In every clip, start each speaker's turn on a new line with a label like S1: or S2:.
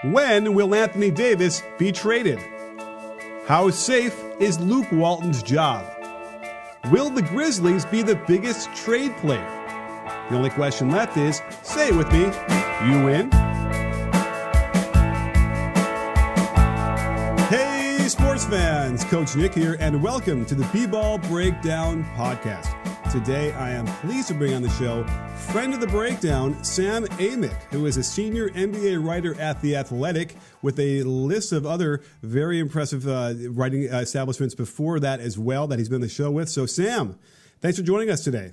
S1: When will Anthony Davis be traded? How safe is Luke Walton's job? Will the Grizzlies be the biggest trade player? The only question left is, say it with me, you win. Hey, sports fans, Coach Nick here, and welcome to the BBall Breakdown Podcast. Today, I am pleased to bring on the show friend of the Breakdown, Sam Amick, who is a senior NBA writer at The Athletic with a list of other very impressive writing establishments before that as well that he's been on the show with. So, Sam, thanks for joining us today.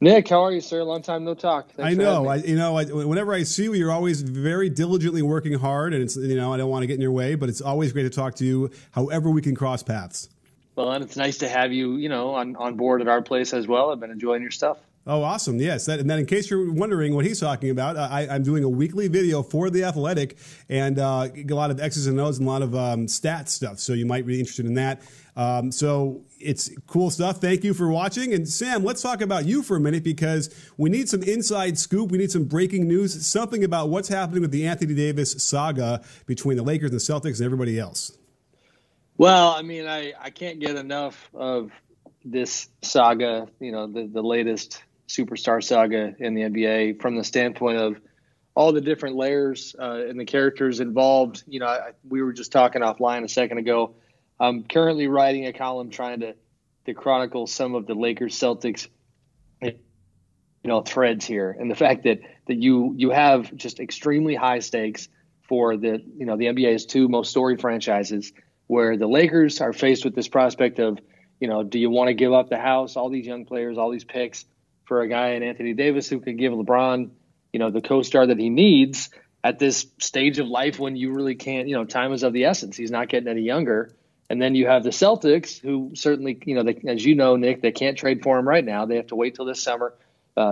S2: Nick, how are you, sir? Long time no talk. Thanks
S1: I know. Whenever I see you, you're always very diligently working hard, and it's I don't want to get in your way, but it's always great to talk to you. However, we can cross paths.
S2: Well, and it's nice to have you, on board at our place as well. I've been enjoying your stuff.
S1: Oh, awesome. Yes. And then in case you're wondering what he's talking about, I'm doing a weekly video for The Athletic and a lot of X's and O's and a lot of stats stuff. So you might be interested in that. So it's cool stuff. Thank you for watching. And Sam, let's talk about you for a minute because we need some inside scoop. We need some breaking news, something about what's happening with the Anthony Davis saga between the Lakers and the Celtics and everybody else.
S2: Well, I can't get enough of this saga, the latest superstar saga in the NBA from the standpoint of all the different layers and the characters involved. We were just talking offline a second ago. I'm currently writing a column trying to chronicle some of the Lakers Celtics, threads here, and the fact that you have just extremely high stakes for the NBA's two most storied franchises, where the Lakers are faced with this prospect of, do you want to give up the house, all these young players, all these picks for a guy in Anthony Davis who could give LeBron, the co-star that he needs at this stage of life when you really can't, time is of the essence. He's not getting any younger. And then you have the Celtics who certainly, as you know, Nick, they can't trade for him right now. They have to wait till this summer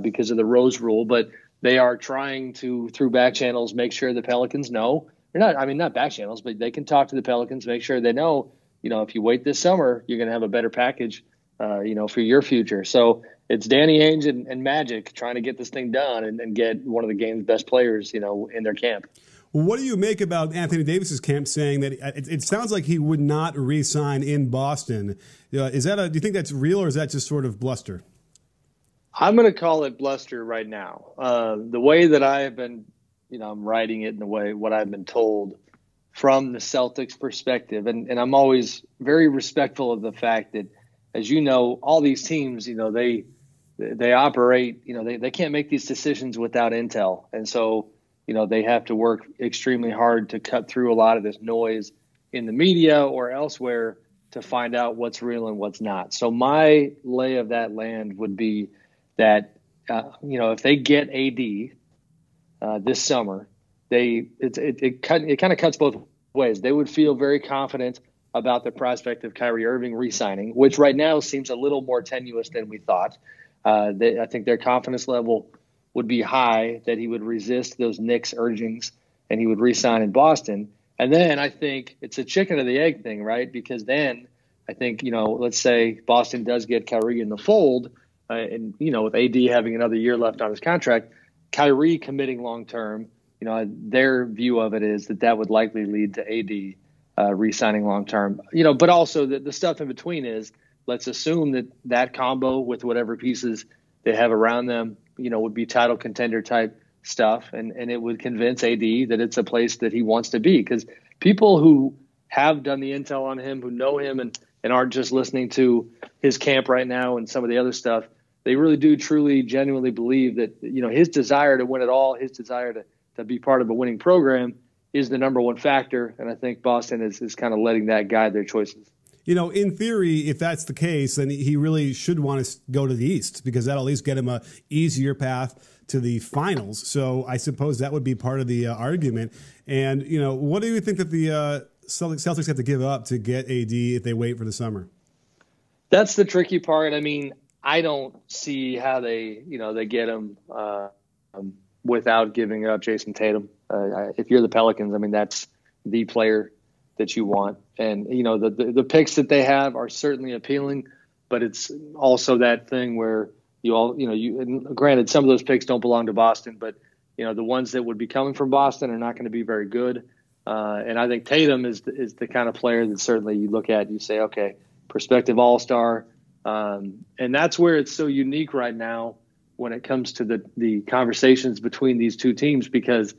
S2: because of the Rose rule. But they are trying to, through back channels, make sure the Pelicans know. Not back channels, but they can talk to the Pelicans, make sure they know, if you wait this summer, you're going to have a better package, for your future. So it's Danny Ainge and Magic trying to get this thing done and get one of the game's best players, in their camp.
S1: Well, what do you make about Anthony Davis's camp saying that it sounds like he would not re-sign in Boston? Do you think that's real, or is that just sort of bluster?
S2: I'm going to call it bluster right now. The way that I have been, I'm writing it in the way what I've been told from the Celtics perspective. And I'm always very respectful of the fact that, as you know, all these teams, they operate, they can't make these decisions without intel. And so, they have to work extremely hard to cut through a lot of this noise in the media or elsewhere to find out what's real and what's not. So my lay of that land would be that, if they get AD this summer, it kind of cuts both ways. They would feel very confident about the prospect of Kyrie Irving re-signing, which right now seems a little more tenuous than we thought. I think their confidence level would be high that he would resist those Knicks urgings and he would re-sign in Boston. And then I think it's a chicken or the egg thing, right? Because then I think, let's say Boston does get Kyrie in the fold and, with AD having another year left on his contract, Kyrie committing long-term, their view of it is that would likely lead to AD re-signing long-term, but also the stuff in between is, let's assume that combo with whatever pieces they have around them, would be title contender type stuff. And it would convince AD that it's a place that he wants to be, because people who have done the intel on him, who know him and aren't just listening to his camp right now and some of the other stuff, they really do truly, genuinely believe that, his desire to win it all, his desire to be part of a winning program is the number one factor. And I think Boston is kind of letting that guide their choices.
S1: In theory, if that's the case, then he really should want to go to the East because that'll at least get him a easier path to the finals. So I suppose that would be part of the argument. And, what do you think that the Celtics have to give up to get AD if they wait for the summer?
S2: That's the tricky part. I don't see how they get him without giving up Jason Tatum. If you're the Pelicans, that's the player that you want. And, the picks that they have are certainly appealing, but it's also that thing where granted, some of those picks don't belong to Boston, but the ones that would be coming from Boston are not going to be very good. And I think Tatum is the kind of player that certainly you look at and you say, okay, prospective all-star. And that's where it's so unique right now when it comes to the conversations between these two teams, because,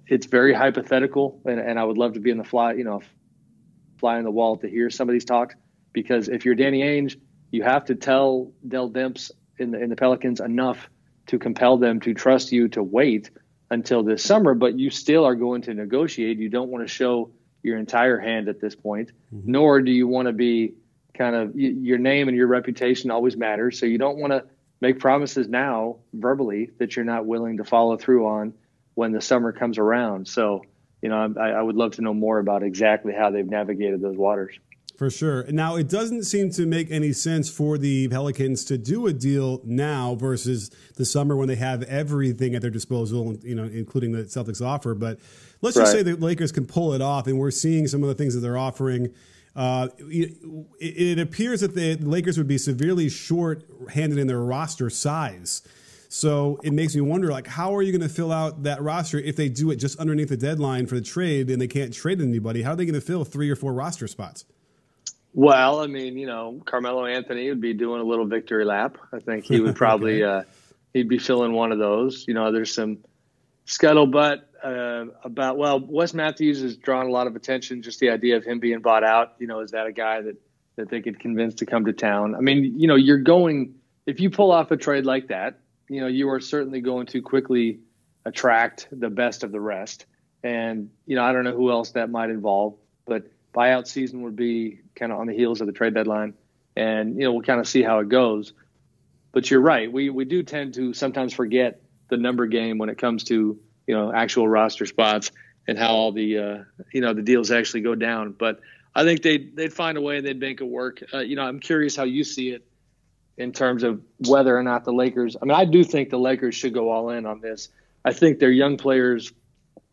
S2: it's very hypothetical. And I would love to be in the fly on the wall to hear some of these talks, because if you're Danny Ainge, you have to tell Dell Demps in the Pelicans enough to compel them to trust you to wait until this summer, but you still are going to negotiate. You don't want to show your entire hand at this point, nor do you want to be kind of, your name and your reputation always matters. So you don't want to make promises now verbally that you're not willing to follow through on when the summer comes around. So, I would love to know more about exactly how they've navigated those waters.
S1: For sure. Now, it doesn't seem to make any sense for the Pelicans to do a deal now versus the summer when they have everything at their disposal, including the Celtics offer. But let's just say the Lakers can pull it off, and we're seeing some of the things that they're offering. It appears that the Lakers would be severely short-handed in their roster size. So it makes me wonder, how are you going to fill out that roster if they do it just underneath the deadline for the trade and they can't trade anybody? How are they going to fill 3 or 4 roster spots?
S2: Well, Carmelo Anthony would be doing a little victory lap. I think he would probably he'd be filling one of those. There's some scuttlebutt about, Wes Matthews has drawn a lot of attention, just the idea of him being bought out. Is that a guy that they could convince to come to town? You're going, if you pull off a trade like that, you are certainly going to quickly attract the best of the rest. And, I don't know who else that might involve, but buyout season would be kind of on the heels of the trade deadline. And, we'll kind of see how it goes. But you're right. We do tend to sometimes forget the number game when it comes to, actual roster spots and how all the, the deals actually go down. But I think they'd find a way and they'd make it work. I'm curious how you see it in terms of whether or not the Lakers, I do think the Lakers should go all in on this. I think their young players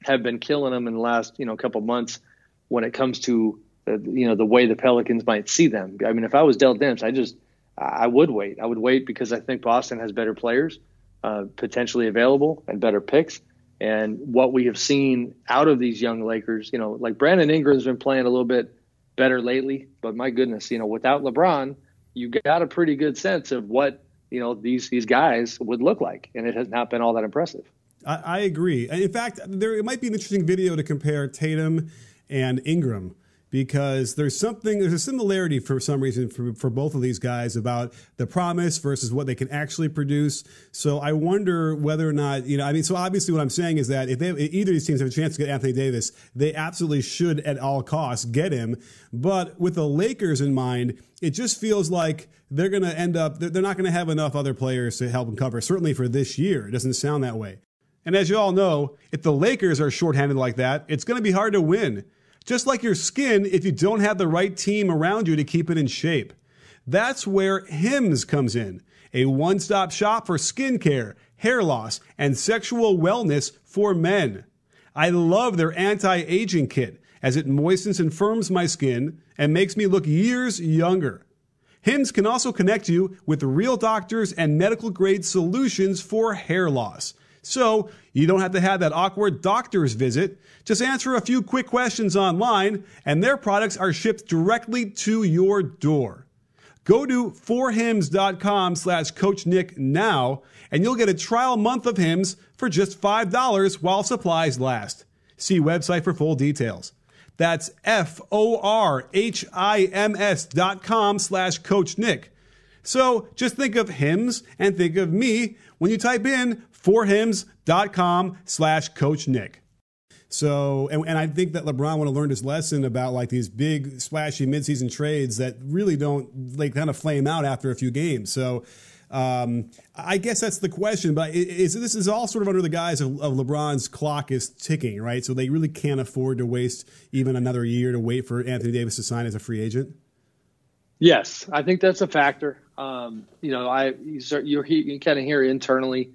S2: have been killing them in the last, couple months when it comes to, the way the Pelicans might see them. If I was Dell Demps, I would wait. I would wait because I think Boston has better players potentially available and better picks. And what we have seen out of these young Lakers, like Brandon Ingram's been playing a little bit better lately, but my goodness, without LeBron, you got a pretty good sense of what, these guys would look like. And it has not been all that impressive.
S1: I agree. In fact, it might be an interesting video to compare Tatum and Ingram, because there's a similarity for some reason for both of these guys about the promise versus what they can actually produce. So I wonder whether or not, so obviously what I'm saying is that if either of these teams have a chance to get Anthony Davis, they absolutely should at all costs get him. But with the Lakers in mind, it just feels like they're going to end up, they're not going to have enough other players to help them cover, certainly for this year. It doesn't sound that way. And as you all know, if the Lakers are shorthanded like that, it's going to be hard to win. Just like your skin, if you don't have the right team around you to keep it in shape. That's where Hims comes in, a one-stop shop for skincare, hair loss, and sexual wellness for men. I love their anti-aging kit, as it moistens and firms my skin and makes me look years younger. Hims can also connect you with real doctors and medical-grade solutions for hair loss. So you don't have to have that awkward doctor's visit. Just answer a few quick questions online, and their products are shipped directly to your door. Go to forhims.com/CoachNick now, and you'll get a trial month of Hims for just $5 while supplies last. See website for full details. That's forhims.com/CoachNick. So just think of Hims and think of me when you type in forhims.com/CoachNick. So, and I think that LeBron would have learned his lesson about like these big splashy midseason trades that really don't, like, kind of flame out after a few games. So I guess that's the question, but this is all sort of under the guise of LeBron's clock is ticking, right? So they really can't afford to waste even another year to wait for Anthony Davis to sign as a free agent.
S2: Yes, I think that's a factor. You kind of hear internally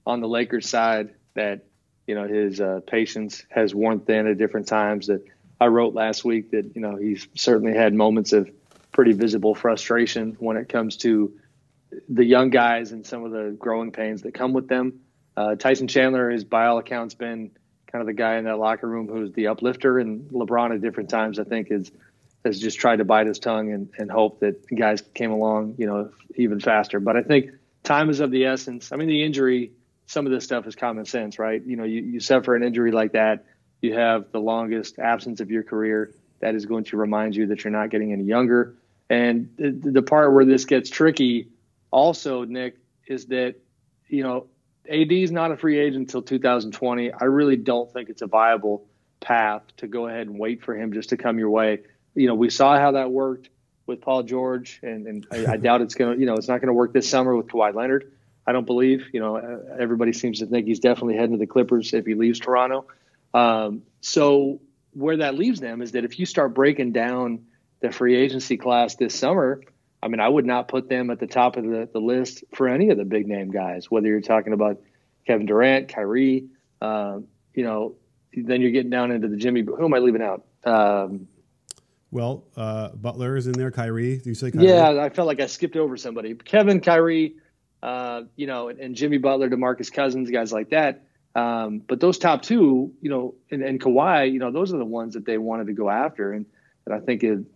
S2: on the Lakers side that, his patience has worn thin at different times. That I wrote last week that, he's certainly had moments of pretty visible frustration when it comes to the young guys and some of the growing pains that come with them. Tyson Chandler has, by all accounts, been kind of the guy in that locker room who's the uplifter, and LeBron at different times, I think, has just tried to bite his tongue and hope that guys came along, even faster. But I think time is of the essence. I mean, the injury, some of this stuff is common sense, right? You suffer an injury like that, you have the longest absence of your career. That is going to remind you that you're not getting any younger. And the part where this gets tricky also, Nick, is that, AD is not a free agent until 2020. I really don't think it's a viable path to go ahead and wait for him just to come your way. We saw how that worked with Paul George, and I doubt it's going to, it's not going to work this summer with Kawhi Leonard. I don't believe, everybody seems to think he's definitely heading to the Clippers if he leaves Toronto. So where that leaves them is that if you start breaking down the free agency class this summer, I mean, I would not put them at the top of the list for any of the big name guys, whether you're talking about Kevin Durant, Kyrie, then you're getting down into the Jimmy. Who am I leaving out?
S1: Butler is in there. Kyrie. Do you say Kyrie?
S2: Yeah, I felt like I skipped over somebody. Kevin, Kyrie, and Jimmy Butler, DeMarcus Cousins, guys like that. But those top two, and Kawhi, those are the ones that they wanted to go after. And I think it'd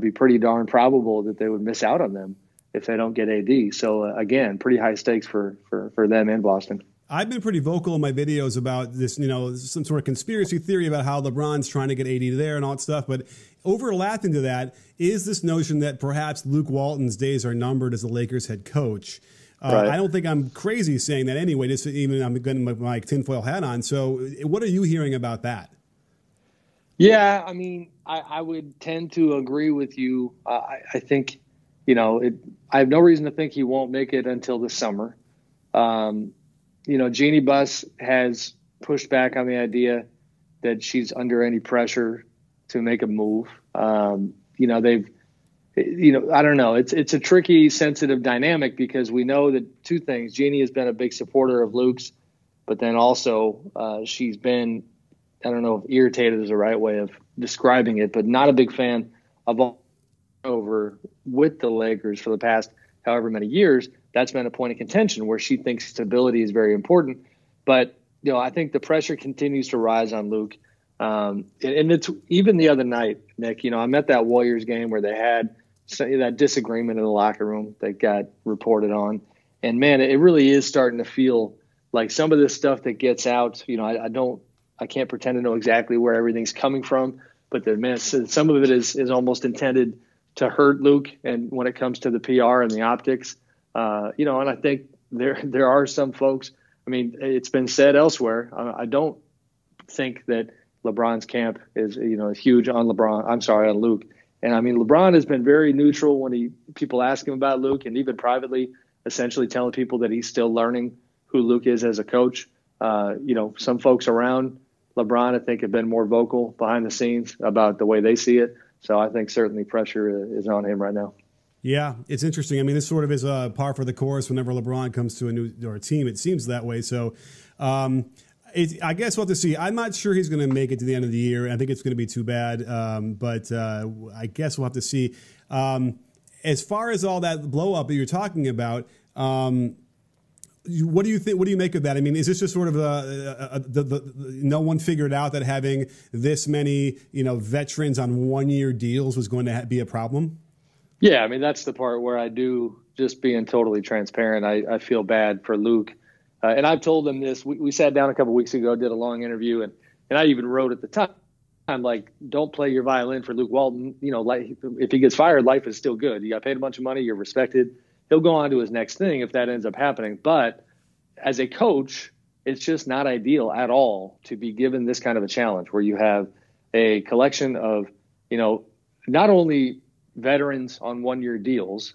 S2: be pretty darn probable that they would miss out on them if they don't get AD. So again, pretty high stakes for them in Boston.
S1: I've been pretty vocal in my videos about this, some sort of conspiracy theory about how LeBron's trying to get AD there and all that stuff. But overlapping to that is this notion that perhaps Luke Walton's days are numbered as the Lakers head coach. Right. I don't think I'm crazy saying that anyway, just even I'm getting my tinfoil hat on. So what are you hearing about that?
S2: Yeah, I mean, I would tend to agree with you. I think, I have no reason to think he won't make it until the summer. Jeannie Buss has pushed back on the idea that she's under any pressure to make a move. I don't know. It's a tricky, sensitive dynamic because we know that two things. Jeannie has been a big supporter of Luke's, but then also she's been, I don't know if irritated is the right way of describing it, but not a big fan of over with the Lakers for the past however many years. That's been a point of contention where she thinks stability is very important. But, I think the pressure continues to rise on Luke. And it's even the other night, Nick, I'm at that Warriors game where they had that disagreement in the locker room that got reported on. And man, it really is starting to feel like some of this stuff that gets out, I can't pretend to know exactly where everything's coming from, but some of it is almost intended to hurt Luke. And when it comes to the PR and the optics, and I think there are some folks, I mean, it's been said elsewhere. I don't think that LeBron's camp is, huge on on Luke. And I mean, LeBron has been very neutral when people ask him about Luke, and even privately, essentially telling people that he's still learning who Luke is as a coach. Some folks around LeBron, I think, have been more vocal behind the scenes about the way they see it. So I think certainly pressure is on him right now.
S1: Yeah, it's interesting. I mean, this sort of is a par for the course whenever LeBron comes to a new team. It seems that way. So I guess we'll have to see. I'm not sure he's going to make it to the end of the year. I think it's going to be too bad. But I guess we'll have to see. As far as all that blow up that you're talking about, what do you think? What do you make of that? I mean, is this just sort of no one figured out that having this many veterans on 1-year deals was going to be a problem?
S2: Yeah, I mean, that's the part where I do, just being totally transparent, I feel bad for Luke. And I've told him this. We sat down a couple weeks ago, did a long interview, and I even wrote at the time, I'm like, don't play your violin for Luke Walton. If he gets fired, life is still good. You got paid a bunch of money, you're respected. He'll go on to his next thing if that ends up happening. But as a coach, it's just not ideal at all to be given this kind of a challenge where you have a collection of, not only veterans on 1-year deals,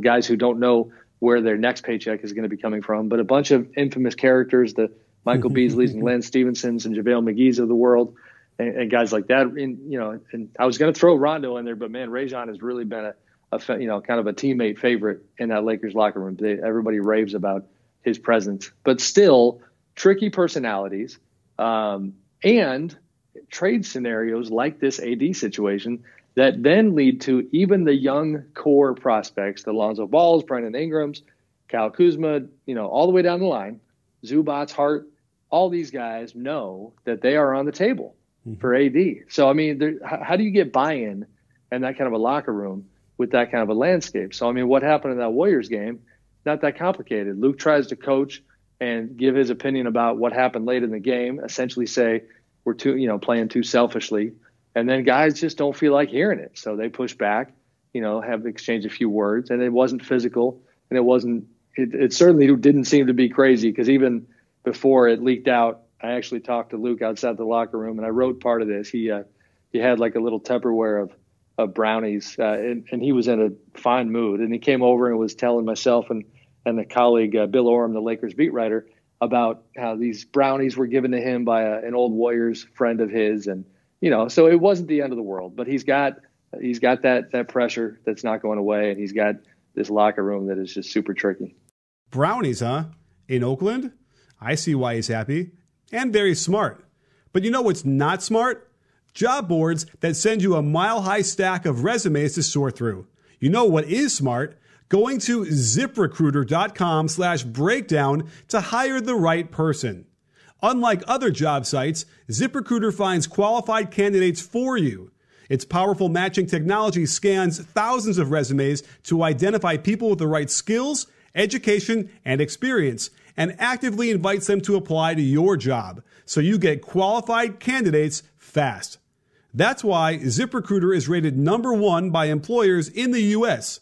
S2: guys who don't know where their next paycheck is going to be coming from, but a bunch of infamous characters, the Michael Beasleys and Len Stevensons and JaVale McGee's of the world, and guys like that. And I was going to throw Rondo in there, but man, Rajon has really been kind of a teammate favorite in that Lakers locker room. Everybody raves about his presence, but still tricky personalities, and trade scenarios like this AD situation that then lead to even the young core prospects, the Lonzo Balls, Brandon Ingrams, Kyle Kuzma, all the way down the line, Zubac's, Hart, all these guys know that they are on the table for AD. So, I mean, how do you get buy-in in that kind of a locker room with that kind of a landscape? So, I mean, what happened in that Warriors game, not that complicated. Luke tries to coach and give his opinion about what happened late in the game, essentially say we're playing too selfishly. And then guys just don't feel like hearing it. So they push back, have exchanged a few words, and it wasn't physical. And it certainly didn't seem to be crazy, because even before it leaked out, I actually talked to Luke outside the locker room, and I wrote part of this. He had like a little Tupperware of brownies, and he was in a fine mood. And he came over and was telling myself and the colleague, Bill Oram, the Lakers beat writer, about how these brownies were given to him by an old Warriors friend of his. And, so it wasn't the end of the world, but he's got that pressure that's not going away. And he's got this locker room that is just super tricky.
S1: Brownies, huh? In Oakland? I see why he's happy. And very smart. But you know what's not smart? Job boards that send you a mile-high stack of resumes to sort through. You know what is smart? Going to ZipRecruiter.com/breakdown to hire the right person. Unlike other job sites, ZipRecruiter finds qualified candidates for you. Its powerful matching technology scans thousands of resumes to identify people with the right skills, education, and experience, and actively invites them to apply to your job, so you get qualified candidates fast. That's why ZipRecruiter is rated #1 by employers in the U.S.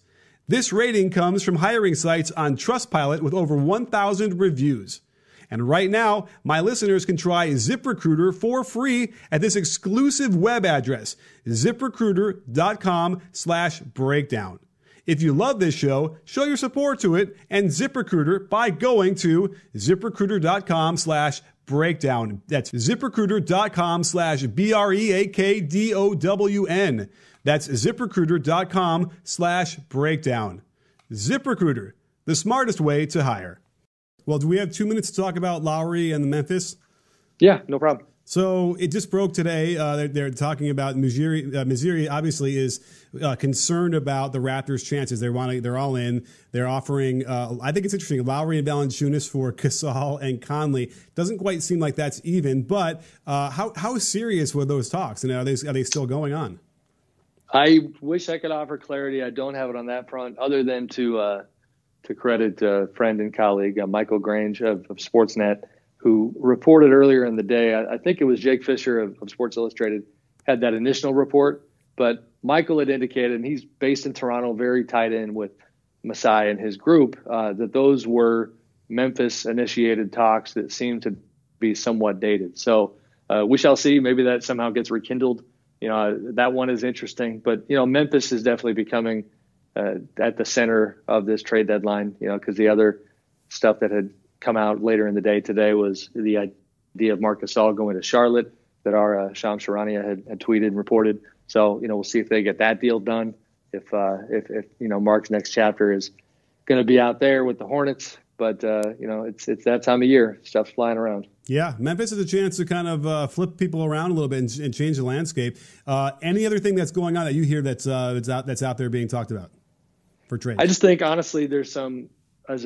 S1: This rating comes from hiring sites on Trustpilot with over 1,000 reviews. And right now, my listeners can try ZipRecruiter for free at this exclusive web address, ZipRecruiter.com/breakdown. If you love this show, show your support to it and ZipRecruiter by going to ZipRecruiter.com/breakdown. That's ZipRecruiter.com/BREAKDOWN. That's ZipRecruiter.com/breakdown. ZipRecruiter, the smartest way to hire. Well, do we have 2 minutes to talk about Lowry and the Memphis?
S2: Yeah, no problem.
S1: So it just broke today. They're talking about Missouri obviously is concerned about the Raptors' chances. They're all in. They're offering, I think it's interesting, Lowry and Valanciunas for Gasol and Conley. Doesn't quite seem like that's even, but how serious were those talks? And are they still going on?
S2: I wish I could offer clarity. I don't have it on that front, other than to credit friend and colleague Michael Grange of Sportsnet, who reported earlier in the day. I think it was Jake Fisher of Sports Illustrated had that initial report, but Michael had indicated, and he's based in Toronto, very tied in with Masai and his group, that those were Memphis-initiated talks that seemed to be somewhat dated. So we shall see. Maybe that somehow gets rekindled. That one is interesting. But, Memphis is definitely becoming at the center of this trade deadline, because the other stuff that had come out later in the day today was the idea of Marc Gasol going to Charlotte that our Shams Charania had tweeted and reported. So, we'll see if they get that deal done. If Marc's next chapter is going to be out there with the Hornets. But, it's that time of year. Stuff's flying around.
S1: Yeah, Memphis has a chance to kind of flip people around a little bit and change the landscape. Any other thing that's going on that you hear that's out there being talked about for trade?
S2: I just think, honestly, there's a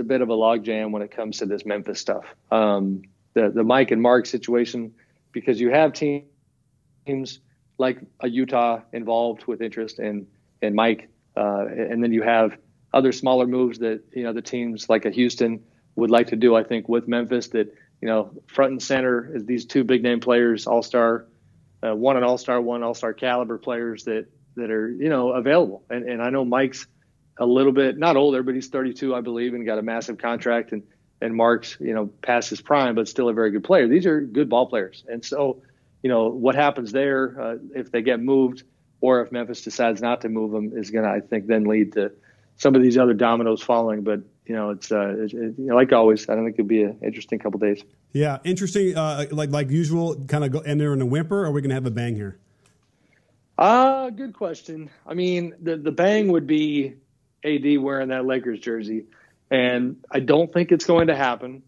S2: bit of a logjam when it comes to this Memphis stuff. The Mike and Mark situation, because you have teams like a Utah involved with interest in Mike, and then you have other smaller moves that the teams like a Houston would like to do. I think with Memphis, that front and center is these two big name players, all-star, one all-star caliber players that are available. And I know Mike's a little bit not older, but he's 32, I believe, and got a massive contract. And Mark's past his prime, but still a very good player. These are good ball players, and so what happens there if they get moved, or if Memphis decides not to move them, is going to, I think, then lead to some of these other dominoes falling. But it's like always, I don't think it'll be an interesting couple days.
S1: Yeah, interesting. Like usual, kind of end there in a whimper, or are we going to have a bang here?
S2: Good question. I mean, the bang would be AD wearing that Lakers jersey, and I don't think it's going to happen.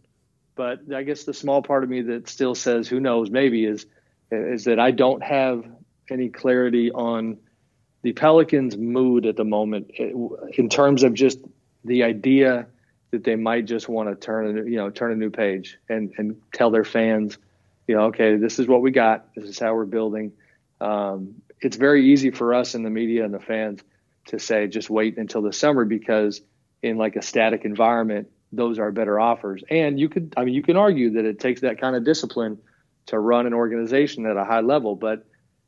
S2: But I guess the small part of me that still says, who knows, maybe is that I don't have any clarity on the Pelicans' mood at the moment in terms of just the idea that they might just want to turn a new page and tell their fans, okay, this is what we got. This is how we're building. It's very easy for us in the media and the fans to say, just wait until the summer, because in like a static environment, those are better offers. And you can argue that it takes that kind of discipline to run an organization at a high level, but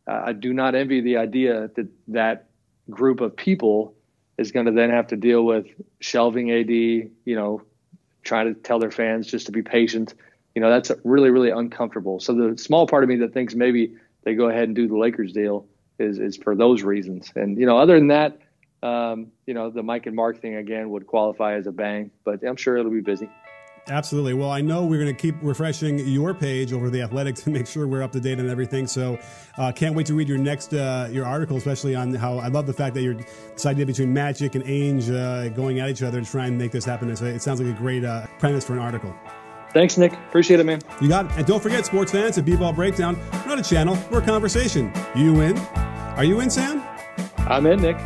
S2: I do not envy the idea that that group of people is going to then have to deal with shelving AD, trying to tell their fans just to be patient. That's really, really uncomfortable. So the small part of me that thinks maybe they go ahead and do the Lakers deal is for those reasons. And, other than that, the Mike and Marc thing again would qualify as a bang, but I'm sure it'll be busy.
S1: Absolutely. Well, I know we're going to keep refreshing your page over The Athletic to make sure we're up to date on everything. So can't wait to read your next your article, especially on how I love the fact that you're this idea between Magic and Ainge going at each other to try and make this happen. So it sounds like a great premise for an article.
S2: Thanks, Nick. Appreciate it, man.
S1: You got it. And don't forget, sports fans, at BBall Breakdown, we're not a channel, we're a conversation. You in? Are you in, Sam?
S2: I'm in, Nick.